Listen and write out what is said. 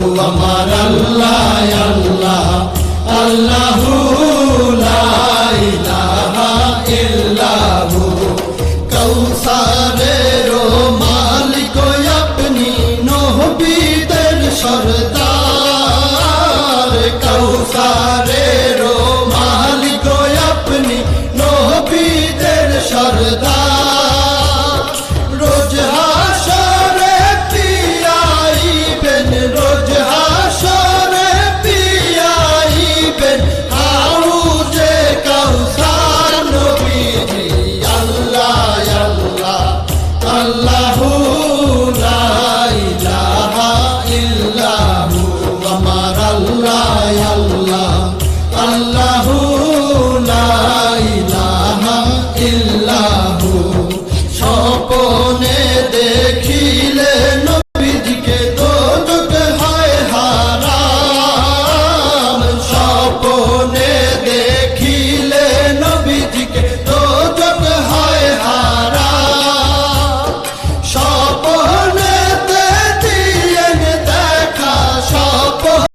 আমার আল্লাহ আল্লাহ আল্লাহু লা ইলাহা ইল্লাহু কাউসারের মালিক আপনি নবীদের সরদার কাউসারের মালিক আপনি নবীদের সরদার রোজ হাসরে পিয়াইবেন রোজ হাসরে পিয়াইবেন হাউজে কাউসার নবীজি আল্লাহ আল্লাহ আল্লাহু লা ইলাহা ইল্লাহু আমার আল্লাহ